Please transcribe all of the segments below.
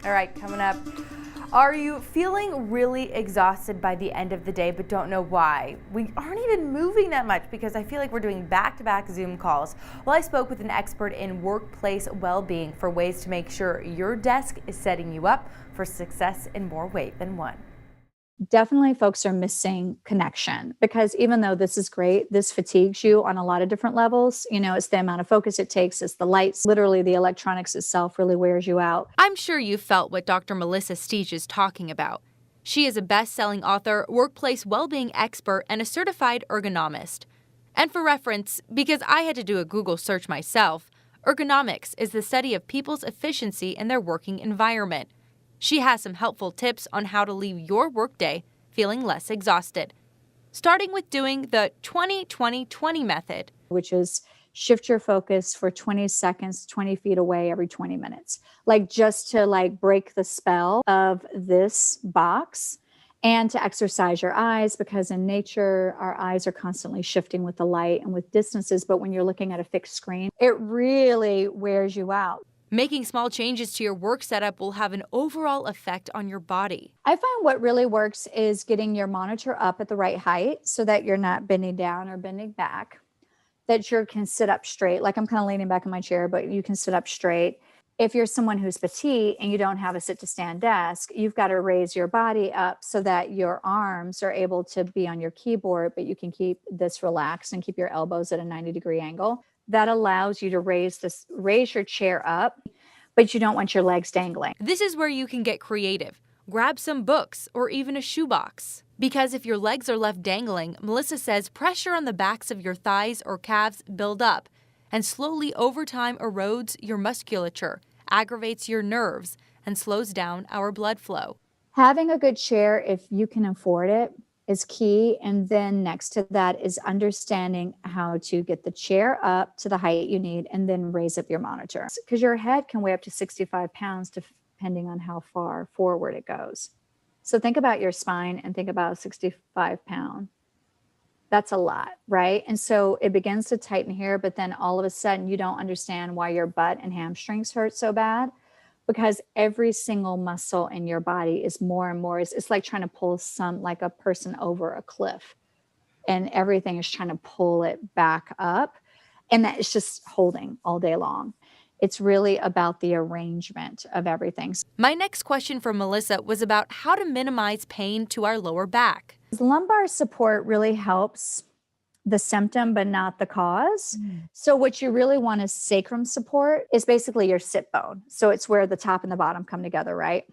All right, coming up. Are you feeling really exhausted by the end of the day but don't know why? We aren't even moving that much because I feel like we're doing back-to-back Zoom calls. Well, I spoke with an expert in workplace well-being for ways to make sure your desk is setting you up for success in more ways than one. Definitely folks are missing connection because even though this is great, this fatigues you on a lot of different levels. It's the amount of focus it takes, it's the lights, literally the electronics itself really wears you out. I'm sure you felt what Dr. Melissa Steege is talking about. She is a best-selling author, workplace well-being expert, and a certified ergonomist. And for reference, because I had to do a Google search myself, ergonomics is the study of people's efficiency in their working environment. She has some helpful tips on how to leave your workday feeling less exhausted, starting with doing the 20-20-20 method, which is shift your focus for 20 seconds, 20 feet away every 20 minutes, just to break the spell of this box and to exercise your eyes, because in nature, our eyes are constantly shifting with the light and with distances. But when you're looking at a fixed screen, it really wears you out. Making small changes to your work setup will have an overall effect on your body. I find what really works is getting your monitor up at the right height so that you're not bending down or bending back, that you can sit up straight. I'm kind of leaning back in my chair, but you can sit up straight. If you're someone who's petite and you don't have a sit to stand desk, you've got to raise your body up so that your arms are able to be on your keyboard, but you can keep this relaxed and keep your elbows at a 90-degree angle. That allows you to raise your chair up, but you don't want your legs dangling. This is where you can get creative. Grab some books or even a shoebox. Because if your legs are left dangling, Melissa says pressure on the backs of your thighs or calves build up and slowly over time erodes your musculature, aggravates your nerves, and slows down our blood flow. Having a good chair, if you can afford it, is key. And then next to that is understanding how to get the chair up to the height you need and then raise up your monitor. Because your head can weigh up to 65 pounds depending on how far forward it goes. So think about your spine and think about a 65 pound. That's a lot, right? And so it begins to tighten here, but then all of a sudden you don't understand why your butt and hamstrings hurt so bad, because every single muscle in your body is more and more. It's like trying to pull a person over a cliff, and everything is trying to pull it back up. And that is just holding all day long. It's really about the arrangement of everything. My next question for Melissa was about how to minimize pain to our lower back. Lumbar support really helps the symptom, but not the cause. So what you really want is sacrum support, is basically your sit bone. So it's where the top and the bottom come together, right?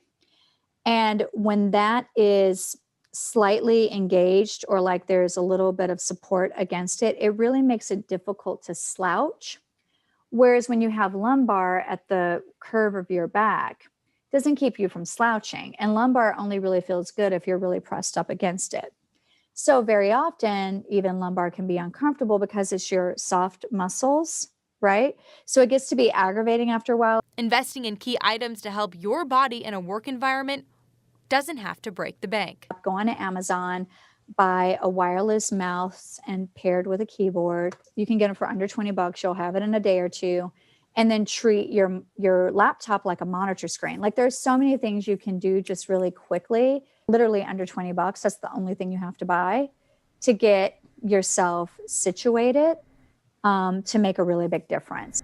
And when that is slightly engaged or there's a little bit of support against it, it really makes it difficult to slouch. Whereas when you have lumbar at the curve of your back, it doesn't keep you from slouching. And lumbar only really feels good if you're really pressed up against it. So very often, even lumbar can be uncomfortable because it's your soft muscles, right? So it gets to be aggravating after a while. Investing in key items to help your body in a work environment doesn't have to break the bank. Go on to Amazon, buy a wireless mouse and paired with a keyboard. You can get them for under $20. You'll have it in a day or two. And then treat your laptop like a monitor screen. There's so many things you can do just really quickly, literally under $20. That's the only thing you have to buy to get yourself situated to make a really big difference.